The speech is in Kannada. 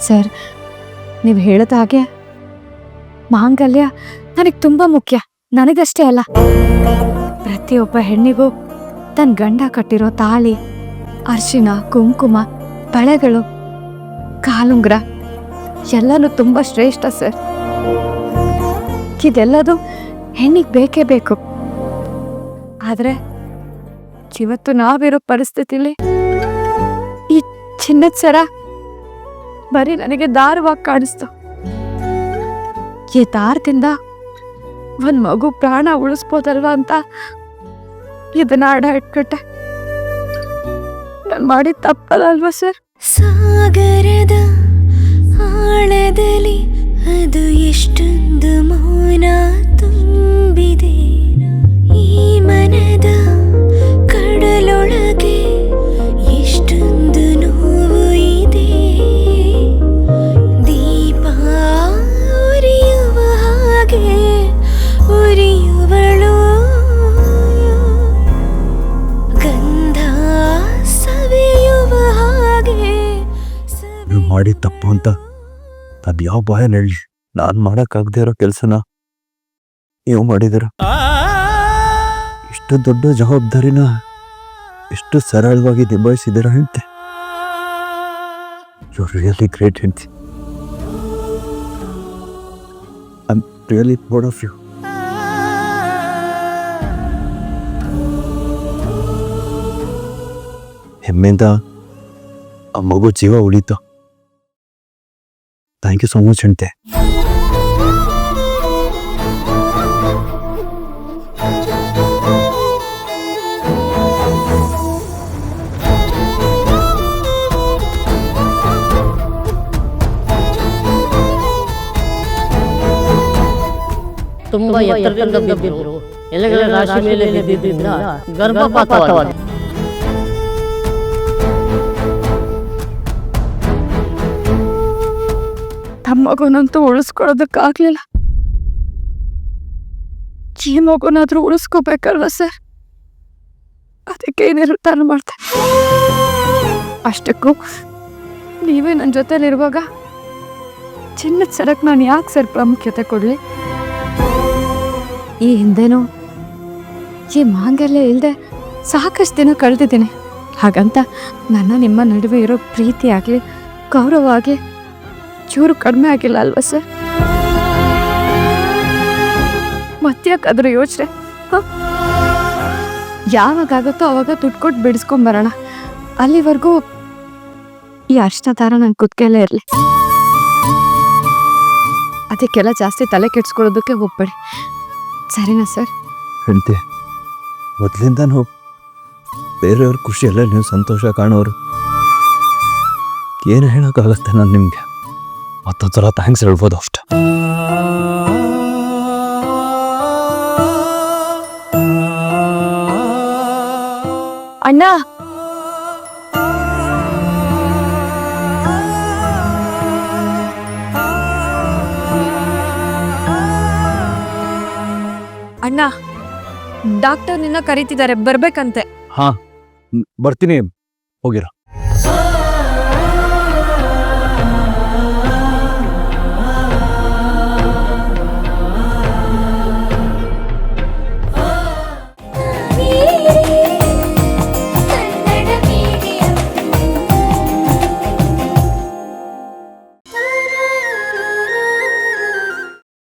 ಸರ್, ನೀವು ಹೇಳಿದ ಹಾಗೆ ಮಾಂಗಲ್ಯ ನನಗೆ ತುಂಬ ಮುಖ್ಯ. ನನಗಷ್ಟೇ ಅಲ್ಲ, ಪ್ರತಿಯೊಬ್ಬ ಹೆಣ್ಣಿಗೂ ತನ್ನ ಗಂಡ ಕಟ್ಟಿರೋ ತಾಳಿ, ಅರಿಶಿನ, ಕುಂಕುಮ, ಬಳೆಗಳು, ಕಾಲುಂಗ್ರ ಎಲ್ಲನೂ ತುಂಬ ಶ್ರೇಷ್ಠ ಸರ್. ಇದೆಲ್ಲದು ಹೆಣ್ಣಿಗೆ ಬೇಕೇ ಬೇಕು. ಆದರೆ ಇವತ್ತು ನಾವಿರೋ ಪರಿಸ್ಥಿತಿಲಿ ಈ ಚಿನ್ನದ ಸರ ಬರೀ ನನಗೆ ದಾರವಾಗಿ ಕಾಣಿಸ್ತು. ಈ ದಾರದಿಂದ ಒಂದು ಮಗು ಪ್ರಾಣ ಉಳಿಸ್ಬೋದಲ್ವಾ ಅಂತ ಇದನ್ನ ಅಡ ಇಟ್ಕೊಟ್ಟೆ. ನಾನು ಮಾಡಿದ ತಪ್ಪದಲ್ವಾ ಸರ್? ಸಾಗರದ ಆಳದಲ್ಲಿ ಅದು ಎಷ್ಟೊಂದು ಮೌನ ತುಂಬಿದೆ, ಈ ಮನದ ಕಡಲೊಳಗೆ ಎಷ್ಟೊಂದು ನೋವು ಇದೆ. ದೀಪ ಉರಿಯುವ ಹಾಗೆ ಉರಿಯುವಳು, ಗಂಧ ಸವಿಯುವ ಹಾಗೆ. ನೀವು ಮಾಡಿ ತಪ್ಪು ಅಂತ ಅದು ಯಾವ ಬಾಯಲ್ಲಿ ಹೇಳಿ? ನಾನು ಮಾಡೋಕ್ಕಾಗದೇ ಇರೋ ಕೆಲಸನ ನೀವು ಮಾಡಿದಿರ. ಇಷ್ಟು ದೊಡ್ಡ ಜವಾಬ್ದಾರಿನ ಎಷ್ಟು ಸರಳವಾಗಿ ನಿಭಾಯಿಸಿದಿರ ಹೇಳ್ತೆ. ಯು ಆರ್ ರಿಯಲಿ ಗ್ರೇಟ್ ಹೆಂಡ್ತಿ. I am really proud of you. ಹೆಮ್ಮೆಯಿಂದ ಆ ಮಗು ಜೀವ ಉಳಿತು. ಥ್ಯಾಂಕ್ ಯು ಸೋ ಮಚ್ ಹೆಂಡ್ತೆ. ತುಂಬಾ ಎತ್ತರದಿಂದ ಬಿದ್ದಿದ್ರು, ಎಲೆಗಳ ರಾಶಿ ಮೇಲೆ ಬಿದ್ದಿದ್ದರಿಂದ ಗರ್ಭಪಾತವಾಗಿದೆ. ತಮ್ಮ ಮಗುನಂತೂ ಉಳಿಸ್ಕೊಳ್ಳೋದಕ್ಕಾಗ್ಲಿಲ್ಲ. ಈ ಮಗುನಾದ್ರೂ ಉಳಿಸ್ಕೋಬೇಕಲ್ವ ಸರ್? ಅದಕ್ಕೆ ನಿರ್ಧಾರ ಮಾಡ್ದೆ. ಅಷ್ಟಕ್ಕೂ ನೀವೇ ನನ್ನ ಜೊತೆಲಿರುವಾಗ ಚಿನ್ನದ ಸರಕ್ಕೆ ನಾನು ಯಾಕೆ ಸರ್ ಪ್ರಾಮುಖ್ಯತೆ ಕೊಡಲಿ? ಈ ಹಿಂದೆನೂ ಈ ಮಾಂಗಲ್ಯ ಇಲ್ಲದೆ ಸಾಕಷ್ಟು ದಿನ ಕಳೆದಿದ್ದೀನಿ. ಹಾಗಂತ ನಿಮ್ಮ ನಡುವೆ ಇರೋ ಪ್ರೀತಿ ಆಗಲಿ, ಗೌರವ ಆಗಲಿ ಚೂರು ಕಡಿಮೆ ಆಗಿಲ್ಲ ಅಲ್ವಾ ಸರ್? ಮತ್ತ್ಯಾಕಾದ್ರ ಯೋಚನೆ? ಯಾವಾಗಾಗುತ್ತೋ ಅವಾಗ ದುಡ್ಡು ಕೊಟ್ಟು ಬಿಡಿಸ್ಕೊಂಬರೋಣ. ಅಲ್ಲಿವರೆಗೂ ಈ ಅರ್ಶಿನ ದಾರ ನನ್ನ ಕುತ್ತಿಗೆಯಲ್ಲೇ ಇರಲಿ. ಅದಕ್ಕೆಲ್ಲ ಜಾಸ್ತಿ ತಲೆ ಕೆಡ್ಸ್ಕೊಳ್ಳೋದಕ್ಕೆ ಹೋಗ್ಬೇಡಿ, ಸರಿನಾ ಸರ್? ಹೆಂಡ್ತಿ, ಮೊದಲಿಂದನೂ ಬೇರೆಯವ್ರ ಖುಷಿಯಲ್ಲ ನೀವು ಸಂತೋಷ ಕಾಣೋರು. ಏನು ಹೇಳೋಕ್ಕಾಗತ್ತೆ ನಾನು ನಿಮಗೆ? ಮತ್ತೊಂದು ಸಲ ಥ್ಯಾಂಕ್ಸ್ ಹೇಳ್ಬೋದು ಅಷ್ಟೆ. ಅಣ್ಣ, ಅಣ್ಣ, ಡಾಕ್ಟರ್ ನಿನ್ನ ಕರೀತಿದ್ದಾರೆ, ಬರ್ಬೇಕಂತೆ. ಹಾ ಬರ್ತೀನಿ, ಹೋಗಿರ.